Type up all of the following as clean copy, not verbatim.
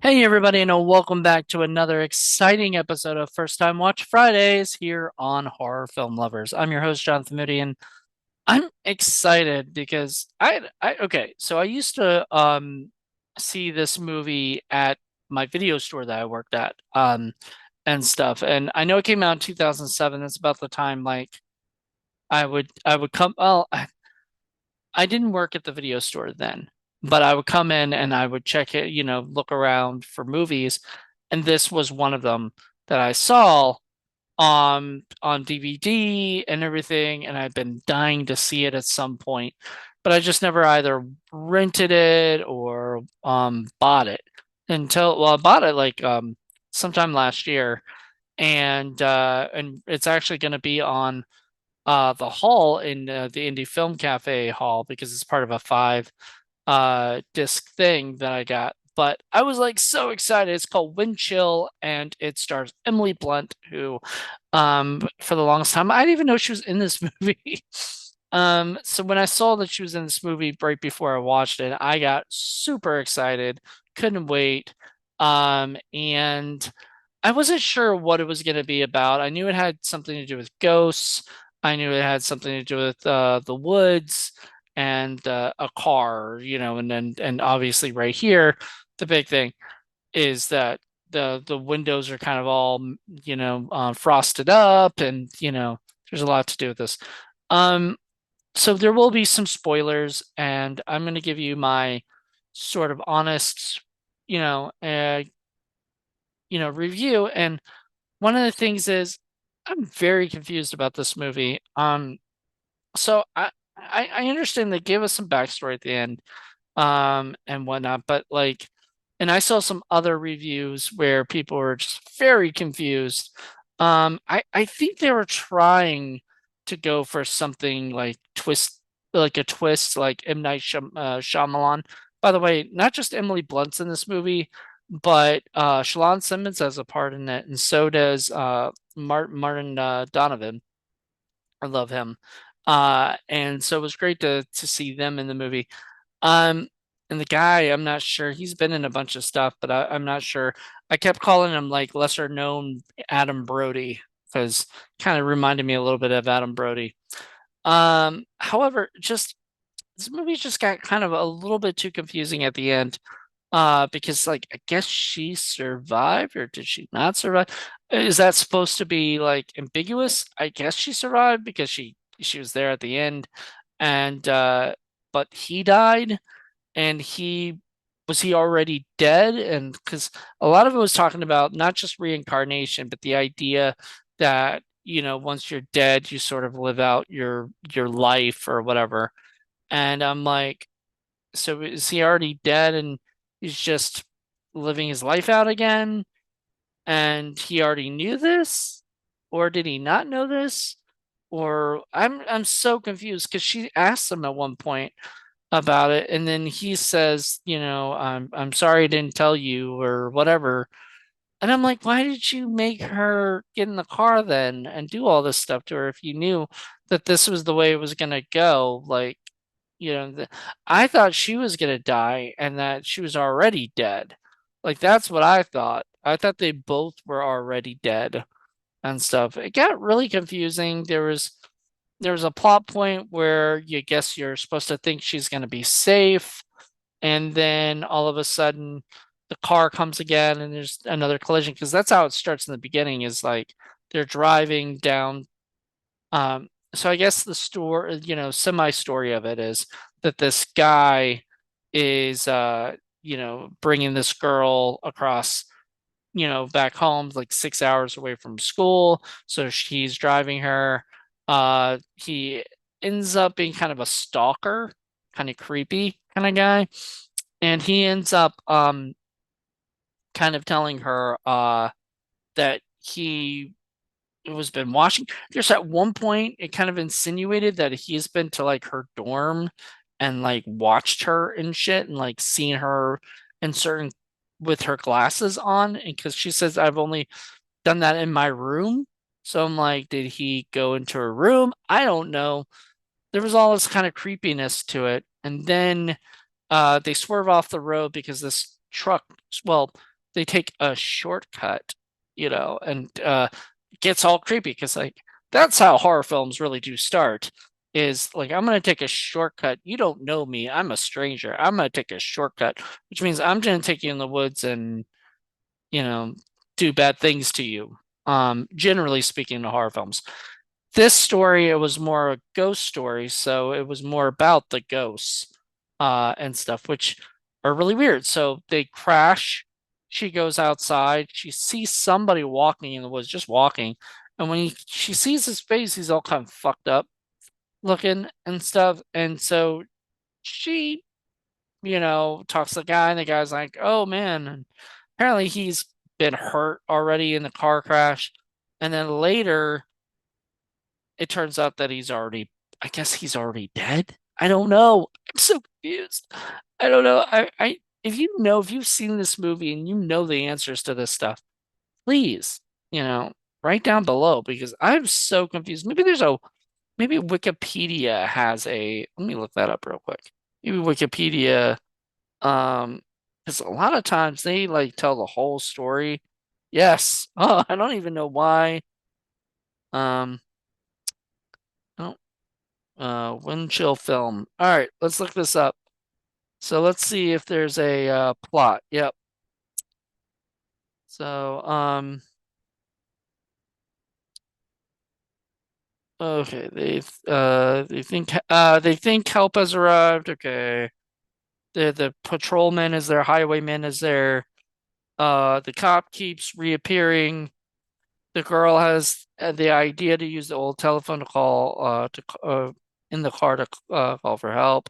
Hey everybody, and welcome back to another exciting episode of First Time Watch Fridays here on Horror Film Lovers. I'm your host, Jonathan Moody, and I'm excited because so I used to see this movie at my video store that I worked at and stuff. And I know it came out in 2007. That's about the time like I would come I didn't work at the video store then, but I would come in and I would check it, look around for movies, and this was one of them that I saw on DVD and everything, and I've been dying to see it at some point, but I just never either rented it or bought it I bought it like sometime last year, and it's actually going to be on the hall in the Indie Film Cafe hall because it's part of a five disc thing that I got. But I was like so excited. It's called Wind Chill and it stars Emily Blunt, who for the longest time I didn't even know she was in this movie. So when I saw that she was in this movie right before I watched it, I got super excited, couldn't wait. And I wasn't sure what it was going to be about. I knew it had something to do with ghosts. I knew it had something to do with the woods and a car, and obviously right here, the big thing is that the windows are kind of all, frosted up, and there's a lot to do with this. Um, so there will be some spoilers, and I'm going to give you my sort of honest, you know, uh, review. And one of the things is I'm very confused about this movie. So I understand they gave us some backstory at the end, and whatnot, but like, and I saw some other reviews where people were just very confused. I think they were trying to go for something like a twist, like M. Night Shyamalan. By the way, not just Emily Blunt's in this movie, but Shalon Simmons has a part in it, and so does Martin Donovan. I love him. And so it was great to see them in the movie. Um, and the guy, I'm not sure. He's been in a bunch of stuff, but I'm not sure. I kept calling him like lesser known Adam Brody because kind of reminded me a little bit of Adam Brody. However, just this movie just got kind of a little bit too confusing at the end. Because like I guess she survived or did she not survive? Is that supposed to be like ambiguous? I guess she survived because she was there at the end, and but he died, and he already dead? And because a lot of it was talking about not just reincarnation, but the idea that once you're dead, you sort of live out your life or whatever. And I'm like, so is he already dead and he's just living his life out again? And he already knew this? Or did he not know this? Or I'm so confused because she asked him at one point about it, and then he says, I'm sorry I didn't tell you or whatever. And I'm like, why did you make her get in the car then and do all this stuff to her if you knew that this was the way it was gonna go? Like, I thought she was gonna die and that she was already dead. Like that's what I thought. I thought they both were already dead and stuff. It got really confusing. There was a plot point where you guess you're supposed to think she's gonna be safe, and then all of a sudden the car comes again and there's another collision because that's how it starts in the beginning is like they're driving down. So I guess the story, semi story of it is that this guy is, bringing this girl across, back home, like 6 hours away from school. So he's driving her. He ends up being kind of a stalker, kind of creepy kind of guy. And he ends up, kind of telling her, that he was been watching. There's at one point it kind of insinuated that he's been to like her dorm and like watched her and shit and like seen her in certain with her glasses on, and because she says I've only done that in my room. So I'm like, did he go into her room? I don't know. There was all this kind of creepiness to it. And then they swerve off the road because this truck, well, they take a shortcut, and it gets all creepy because like that's how horror films really do start. Is like I'm gonna take a shortcut. You don't know me. I'm a stranger. I'm gonna take a shortcut, which means I'm gonna take you in the woods and you know do bad things to you. Generally speaking, in horror films. This story, it was more a ghost story, so it was more about the ghosts and stuff, which are really weird. So they crash. She goes outside. She sees somebody walking in the woods, just walking. And when she sees his face, he's all kind of fucked up looking and stuff. And so she, talks to the guy, and the guy's like, "Oh man." And apparently he's been hurt already in the car crash. And then later, it turns out that I guess he's already dead. I don't know. I'm so confused. I don't know. If you've seen this movie and you know the answers to this stuff, please, write down below because I'm so confused. Maybe Wikipedia has let me look that up real quick. Maybe Wikipedia, um, because a lot of times they like tell the whole story. Yes. Oh, I don't even know why. Um, oh, wind chill film. All right, let's look this up. So let's see if there's a plot. Yep. So okay, they think help has arrived. Okay. The patrolman is there, highwayman is there. The cop keeps reappearing. The girl has the idea to use the old telephone to call in the car to call for help.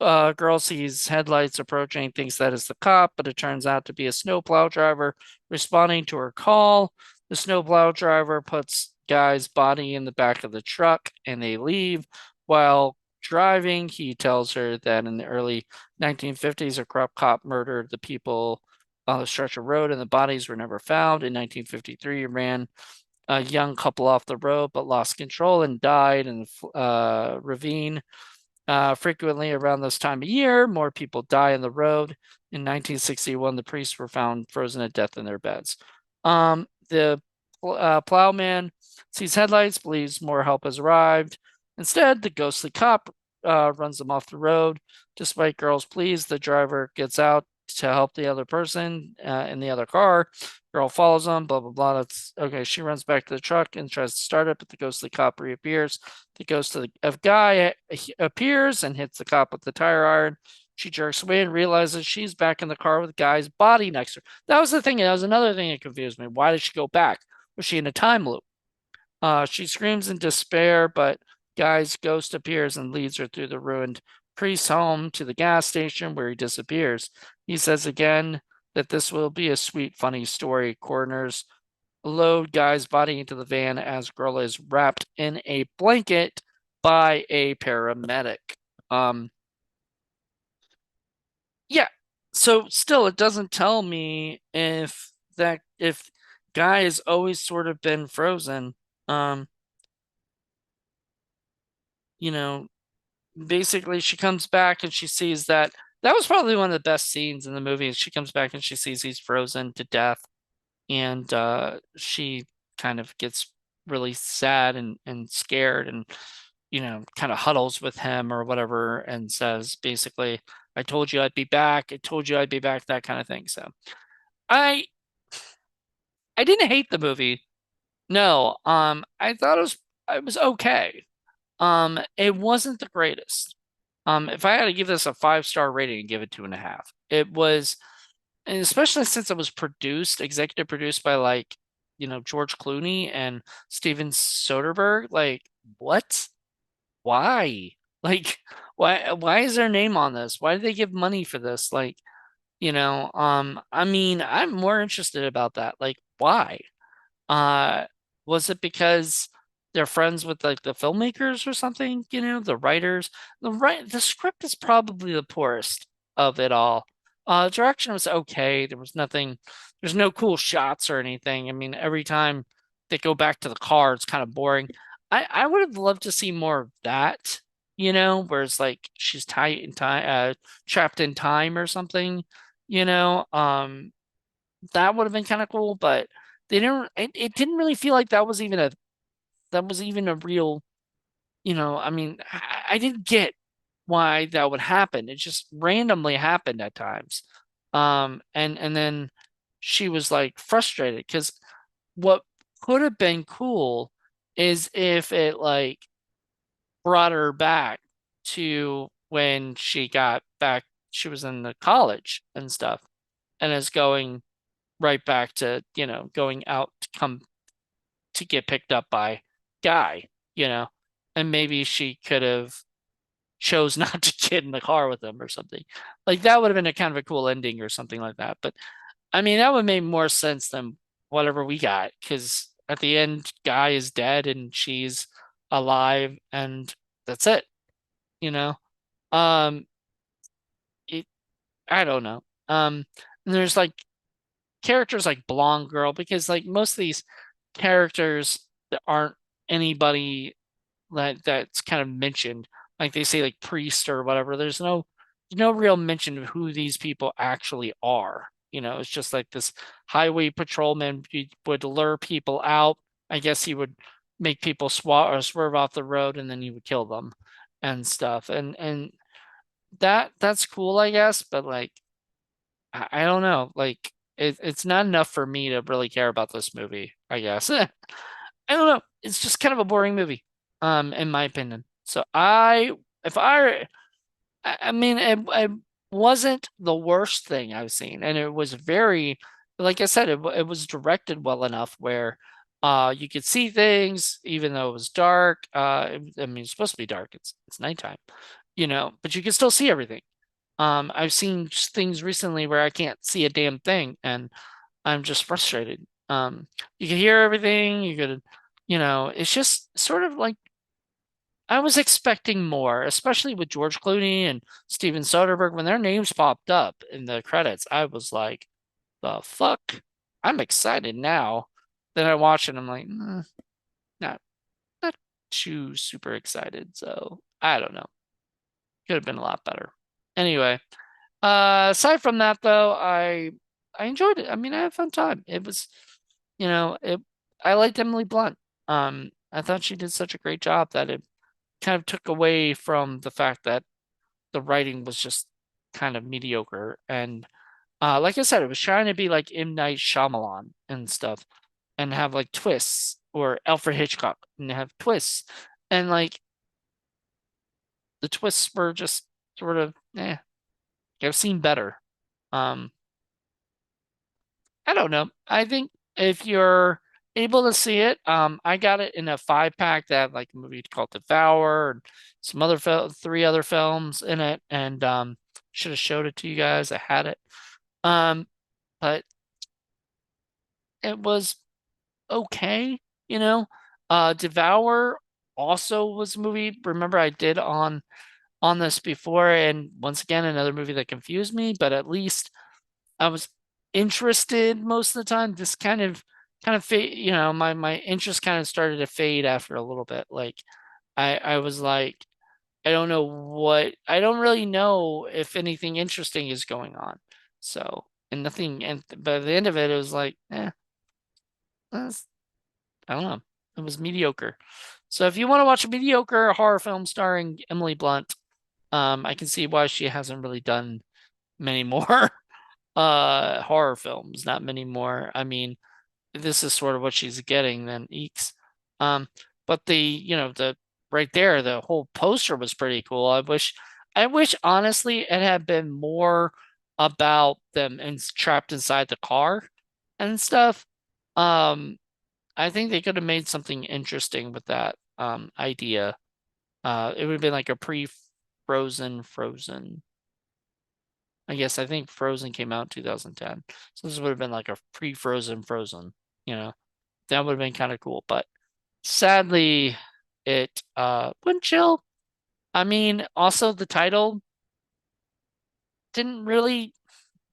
Girl sees headlights approaching, thinks that is the cop, but it turns out to be a snowplow driver responding to her call. The snowplow driver puts guy's body in the back of the truck and they leave. While driving, he tells her that in the early 1950s, a corrupt cop murdered the people on the stretch of road and the bodies were never found. In 1953, he ran a young couple off the road but lost control and died in a ravine. Frequently around this time of year, more people die on the road. In 1961, the priests were found frozen to death in their beds. The plowman sees headlights, believes more help has arrived. Instead, the ghostly cop runs them off the road. Despite girls' pleas, the driver gets out to help the other person in the other car. Girl follows them, blah, blah, blah. That's okay. She runs back to the truck and tries to start it, but the ghostly cop reappears. The ghost of the guy appears and hits the cop with the tire iron. She jerks away and realizes she's back in the car with the guy's body next to her. That was the thing. That was another thing that confused me. Why did she go back? Was she in a time loop? She screams in despair, but Guy's ghost appears and leads her through the ruined priest's home to the gas station where he disappears. He says again that this will be a sweet, funny story. Coroners load Guy's body into the van as girl is wrapped in a blanket by a paramedic. Um, yeah. So still, it doesn't tell me if Guy has always sort of been frozen. Um, you know, Basically she comes back and she sees that was probably one of the best scenes in the movie. She comes back and she sees he's frozen to death, and she kind of gets really sad and scared, and kind of huddles with him or whatever, and says basically, "I told you I'd be back. I told you I'd be back," that kind of thing. So I I didn't hate the movie. No, I thought it was okay. It wasn't the greatest. If I had to give this a 5-star rating, I'd give it 2.5. It was, and especially since it was executive produced by like, George Clooney and Steven Soderbergh. Like, what? Why? Like, why is their name on this? Why did they give money for this? Like, I mean, I'm more interested about that. Like, why? Uh, was it because they're friends with like the filmmakers or something? The writers. The script is probably the poorest of it all. Direction was okay. There's no cool shots or anything. I mean, every time they go back to the car, it's kind of boring. I would have loved to see more of that, where it's like she's tight in time, trapped in time or something, you know. That would have been kind of cool, but they didn't. It didn't really feel like that was even a real. I mean, I didn't get why that would happen. It just randomly happened at times. And then she was like frustrated because what could have been cool is if it like brought her back to when she got back, she was in the college and stuff, and is going right back to, going out to come to get picked up by Guy, you know, and maybe she could have chose not to get in the car with him or something. Like that would have been a kind of a cool ending or something like that. But I mean, that would make more sense than whatever we got because at the end, Guy is dead and she's alive, and that's it, you know? Um, it, I don't know. And there's like characters like Blonde Girl because like most of these characters that aren't anybody that's kind of mentioned, like they say like priest or whatever. There's no real mention of who these people actually are. It's just like this highway patrolman would lure people out. I guess he would make people swerve off the road and then he would kill them and stuff. And that's cool, I guess, but like I don't know. Like it's not enough for me to really care about this movie, I guess. I don't know. It's just kind of a boring movie, in my opinion. So if I mean, it wasn't the worst thing I've seen, and it was very, like I said, it was directed well enough where, you could see things even though it was dark. I mean, it's supposed to be dark. It's nighttime, but you can still see everything. I've seen things recently where I can't see a damn thing, and I'm just frustrated. You can hear everything. It's just sort of like I was expecting more, especially with George Clooney and Steven Soderbergh. When their names popped up in the credits, I was like, the fuck? I'm excited now. Then I watch it, I'm like, not not too super excited. So I don't know. Could have been a lot better. Anyway, aside from that though, I enjoyed it. I mean, I had a fun time. It was, it I liked Emily Blunt. I thought she did such a great job that it kind of took away from the fact that the writing was just kind of mediocre. And like I said, it was trying to be like M. Night Shyamalan and stuff, and have like twists, or Alfred Hitchcock and have twists, and like the twists were just sort of, I've seen better. Um, I don't know. I think if you're able to see it, I got it in a 5-pack that had like a movie called Devour and some other 3 other films in it, and should have showed it to you guys. I had it, um, but it was okay, you know. Devour also was a movie. Remember, I did on this before, and once again, another movie that confused me, but at least I was interested most of the time. This kind of fade, my interest kind of started to fade after a little bit. Like I was like, I don't really know if anything interesting is going on. So, and nothing, and by the end of it, it was like, that's, I don't know. It was mediocre. So if you want to watch a mediocre horror film starring Emily Blunt, I can see why she hasn't really done many more horror films, not many more. I mean, this is sort of what she's getting then eeks. Um, but the right there, the whole poster was pretty cool. I wish honestly it had been more about them and trapped inside the car and stuff. Um, I think they could have made something interesting with that idea. It would have been like a Frozen. I guess I think Frozen came out in 2010. So this would have been like a Frozen, you know. That would have been kind of cool, but sadly it wouldn't chill. I mean, also the title didn't really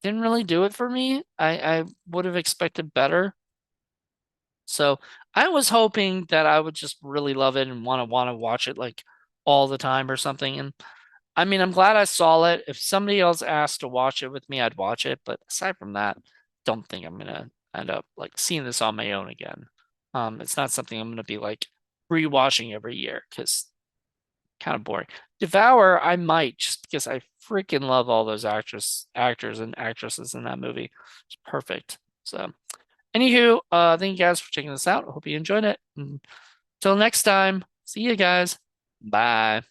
didn't really do it for me. I would have expected better. So I was hoping that I would just really love it and want to watch it like all the time or something. And I mean, I'm glad I saw it. If somebody else asked to watch it with me, I'd watch it. But aside from that, don't think I'm gonna end up like seeing this on my own again. It's not something I'm gonna be like rewatching every year because kind of boring. Devour, I might just because I freaking love all those actors and actresses in that movie. It's perfect. So, anywho, thank you guys for checking this out. I hope you enjoyed it. Until next time, see you guys. Bye.